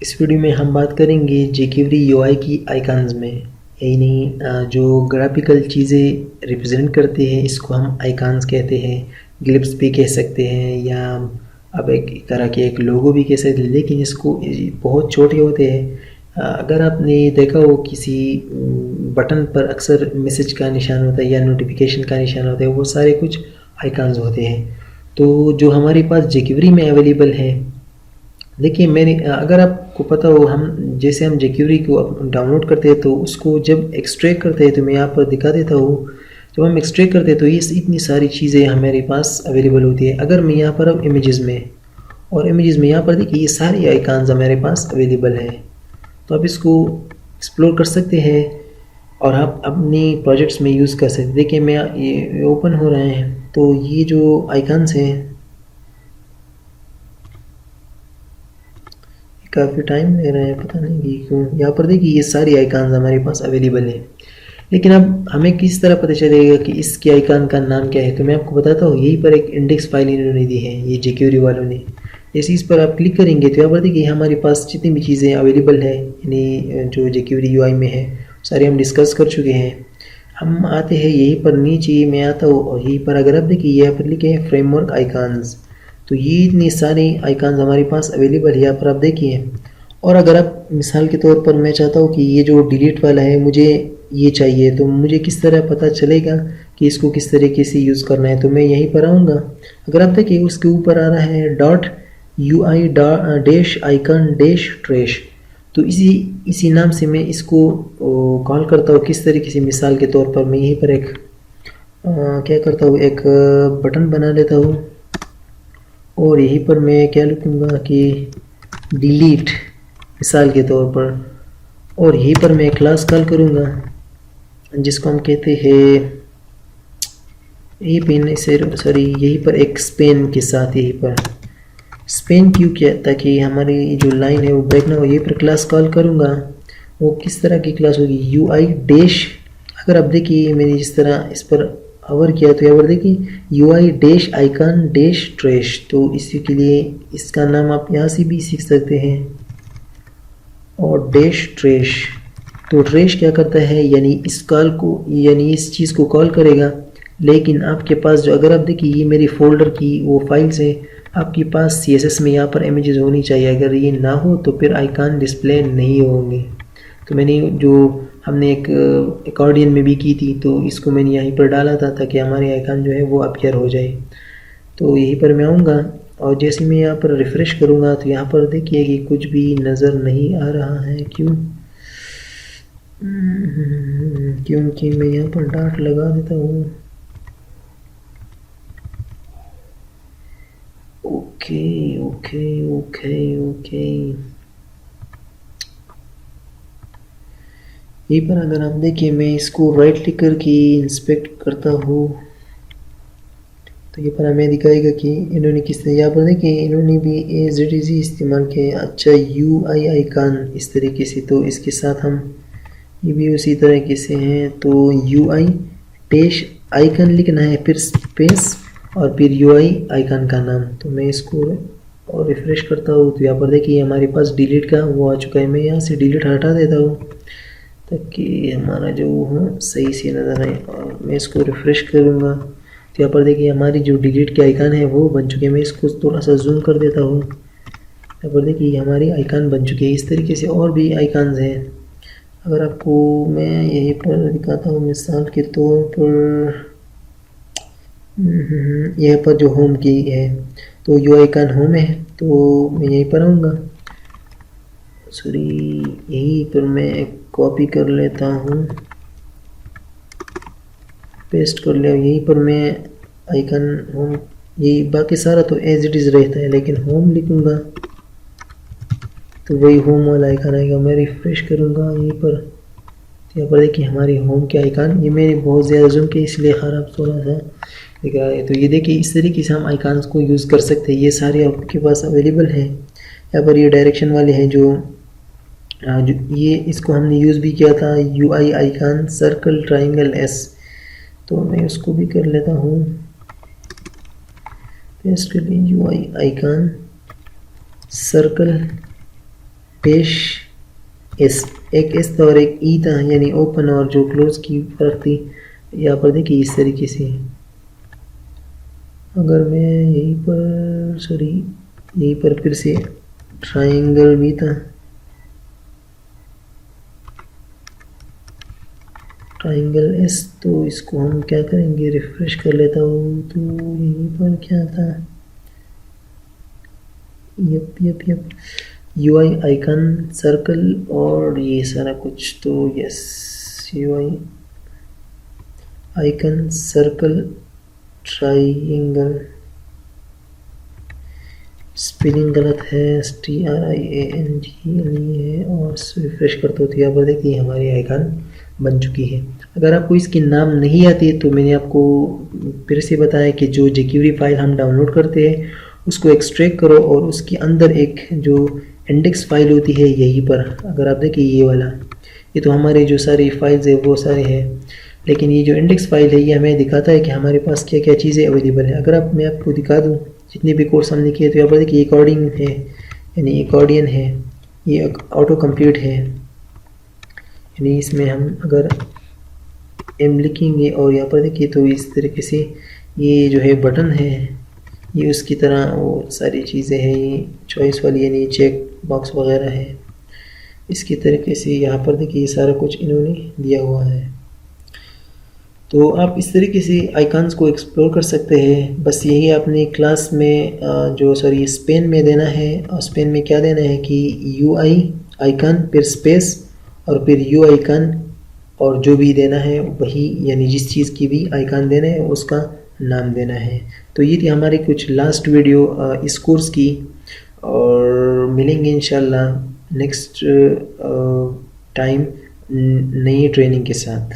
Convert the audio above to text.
इस वीडियो में हम बात करेंगे jQuery UI की आइकन्स में, यानी जो ग्राफिकल चीज़ें रिप्रेजेंट करते हैं इसको हम आइकन्स कहते हैं, ग्लिप्स भी कह सकते हैं, या अब एक तरह के एक लोगो भी कह सकते हैं, लेकिन इसको बहुत छोटे होते हैं। अगर आपने देखा हो किसी बटन पर अक्सर मैसेज का निशान होता है या नोटिफिकेशन का निशान होता है, वो सारे कुछ आइकन्स होते हैं। तो जो हमारे पास jQuery में अवेलेबल है, देखिए मैंने अगर आपको पता हो, हम जैसे हम jQuery को डाउनलोड करते हैं तो उसको जब एक्सट्रैक्ट करते हैं, तो मैं यहाँ पर दिखा देता हूँ। जब हम एक्सट्रैक्ट करते हैं तो ये इतनी सारी चीज़ें हमारे पास अवेलेबल होती है। अगर मैं यहाँ पर अब इमेजेस में यहाँ पर देखिए ये सारी आइकन्स हमारे पास अवेलेबल है। तो आप इसको एक्सप्लोर कर सकते हैं और आप अपनी प्रोजेक्ट्स में यूज़ कर सकते हैं। देखिए मैं ये ओपन हो रहे हैं, तो ये जो आइकन्स हैं काफ़ी टाइम ले रहा है, पता नहीं कि क्यों। यहाँ पर देखिए ये सारी आइकन्स हमारे पास अवेलेबल है, लेकिन अब हमें किस तरह पता चलेगा कि इसके आइकन का नाम क्या है। तो मैं आपको बताता हूँ, यहीं पर एक इंडेक्स फाइल इन्होंने दी है, ये jQuery वालों ने। जैसे इस पर आप क्लिक करेंगे तो यहाँ पर देखिए हमारे पास जितनी भी चीज़ें अवेलेबल है, यानी जो jQuery UI में है, सारे हम डिस्कस कर चुके हैं। हम आते हैं यहीं पर नीचे, मैं आता हूँ और यहीं पर अगर आप देखिए यहाँ पर लिखे हैं फ्रेमवर्क आइकन्स, तो ये इतनी सारी आइकन्स हमारे पास अवेलेबल है, यहाँ पर आप देखिए। और अगर आप मिसाल के तौर पर मैं चाहता हूँ कि ये जो डिलीट वाला है मुझे ये चाहिए, तो मुझे किस तरह पता चलेगा कि इसको किस तरीके से यूज़ करना है। तो मैं यहीं पर आऊँगा, अगर आप देखिए उसके ऊपर आ रहा है .ui dash icon dash trash, तो इसी नाम से मैं इसको कॉल करता हूँ। किस तरीके से, मिसाल के तौर पर मैं यहीं पर एक क्या करता हूँ, एक बटन बना लेता हूँ और यहीं पर मैं क्या लिखूँगा कि डिलीट, मिसाल के तौर पर, और यहीं पर मैं क्लास कॉल करूँगा जिसको हम कहते हैं यहीं पर एक स्पेन के साथ, यहीं पर स्पेन क्यों किया, ताकि हमारी जो लाइन है वो ब्रेक ना हो। यहीं पर क्लास कॉल करूँगा, वो किस तरह की क्लास होगी, UI डैश। अगर आप देखिए मैंने जिस तरह इस पर आवर किया तो यहाँ पर देखिए UI dash icon dash trash, तो इसी के लिए इसका नाम आप यहाँ से भी सीख सकते हैं। और डैश ट्रैश, तो ट्रैश क्या करता है, यानी इस कॉल को, यानी इस चीज़ को कॉल करेगा। लेकिन आपके पास जो, अगर आप देखिए ये मेरी फोल्डर की वो फाइल्स है, आपके पास CSS में यहाँ पर इमेजेस होनी चाहिए। अगर ये ना हो तो फिर आइकन डिस्प्ले नहीं होंगे। तो मैंने जो हमने एक अकॉर्डियन में भी की थी, तो इसको मैंने यहीं पर डाला था ताकि हमारे आइकन जो है वो अपीयर हो जाए। तो यहीं पर मैं आऊँगा और जैसे मैं यहाँ पर रिफ़्रेश करूँगा तो यहाँ पर देखिए कि कुछ भी नज़र नहीं आ रहा है। क्यों? क्योंकि मैं यहाँ पर डॉट लगा देता हूँ। ओके ओके ओके ओके, यहीं पर अगर आप देखिए मैं इसको राइट क्लिक करके इंस्पेक्ट करता हूँ तो ये पर हमें दिखाएगा कि इन्होंने किस तरह, यहाँ पर देखिए इन्होंने भी AZDZ इस्तेमाल किया। अच्छा, UI आइकन इस तरीके से, तो इसके साथ हम ये भी उसी तरीके से हैं। तो UI डैश आइकन लिखना है, फिर स्पेस और फिर UI आइकन का नाम। तो मैं इसको और रिफ़्रेश करता हूँ तो यहाँ पर देखिए हमारे पास डिलीट का वो आ चुका है। मैं यहाँ से डिलीट हटा देता हूँ ताकि हमारा जो हो सही से नज़र आए, और मैं इसको रिफ़्रेश करूँगा तो यहाँ पर देखिए हमारी जो डिलीट के आइकन है वो बन चुके हैं। मैं इसको थोड़ा सा जूम कर देता हूँ, यहाँ पर देखिए हमारी आइकन बन चुकी है। इस तरीके से और भी आइकन्स हैं। अगर आपको मैं यहीं पर दिखाता हूँ, मिसाल के तौर पर यहाँ पर जो होम की है, तो यो आइकन होम है, तो मैं यहीं पर आऊँगा। सॉरी, यहीं पर मैं कॉपी कर लेता हूँ, पेस्ट कर लिया। यहीं पर मैं आइकन होम, यही बाकी सारा तो एज इट इज़ रहता है, लेकिन होम लिखूँगा तो वही होम वाला आइकन आएगा। मैं रिफ़्रेश करूँगा यहीं पर, तो यहाँ पर देखिए हमारी होम के आइकन, ये मैंने बहुत ज़्यादा जूम किया इसलिए ख़राब थोड़ा सा दिख रहा है। तो ये देखिए इस तरीके से हम आइकन्स को यूज़ कर सकते हैं। ये सारे आपके पास अवेलेबल हैं। यहाँ पर ये डायरेक्शन वाले हैं जो ये इसको हमने यूज़ भी किया था, UI icon circle triangle S, तो मैं उसको भी कर लेता हूँ, पेस्ट कर ली। UI आइकन सर्कल पेश एस, एक एस था और एक ई था, यानी ओपन और जो क्लोज की फर्क थी। यहाँ पर देखिए इस तरीके से, अगर मैं यहीं पर सॉरी यहीं पर फिर से ट्राइंगल भी था, ट्राइंगल एस, तो इसको हम क्या करेंगे, रिफ्रेश कर लेता हूँ। तो यहीं पर क्या था, यप यूआई आइकन सर्कल और ये सारा कुछ, तो yes UI icon circle triangle, spelling गलत है, TRIANGLE है, और रिफ्रेश करते हो तो यहाँ पर देखिए हमारी आइकन बन चुकी है। अगर आपको इसकी नाम नहीं आती है तो मैंने आपको फिर से बताया कि जो jQuery फाइल हम डाउनलोड करते हैं उसको एक्सट्रैक्ट करो और उसके अंदर एक जो इंडेक्स फाइल होती है यहीं पर, अगर आप देखिए ये वाला, ये तो हमारे जो सारी फाइल्स है वो सारे हैं, लेकिन ये जो इंडेक्स फाइल है ये हमें दिखाता है कि हमारे पास क्या क्या चीज़ें अवेलेबल है। अगर मैं आपको दिखा दूँ जितने भी कोर्स हमने किए, तो यहाँ पर देखिए अकॉर्डिंग है, यानी अकॉर्डियन है, ये ऑटो कंप्लीट है, यानी इसमें हम अगर एम लिखेंगे और यहाँ पर देखिए तो इस तरीके से ये जो है बटन है, ये उसकी तरह वो सारी चीज़ें हैं, ये चॉइस वाली यानी चेक बॉक्स वगैरह है, इसकी तरीके से यहाँ पर देखिए ये सारा कुछ इन्होंने दिया हुआ है। तो आप इस तरीके से आइकन्स को एक्सप्लोर कर सकते हैं। बस यही आपने क्लास में जो सॉरी स्पेन में देना है, और स्पेन में क्या देना है कि UI आइकन फिर स्पेस और फिर U आइकन, और जो भी देना है वही, यानी जिस चीज़ की भी आइकन देना है उसका नाम देना है। तो ये थी हमारी कुछ लास्ट वीडियो इस कोर्स की, और मिलेंगे इंशाल्लाह नेक्स्ट टाइम नई ट्रेनिंग के साथ।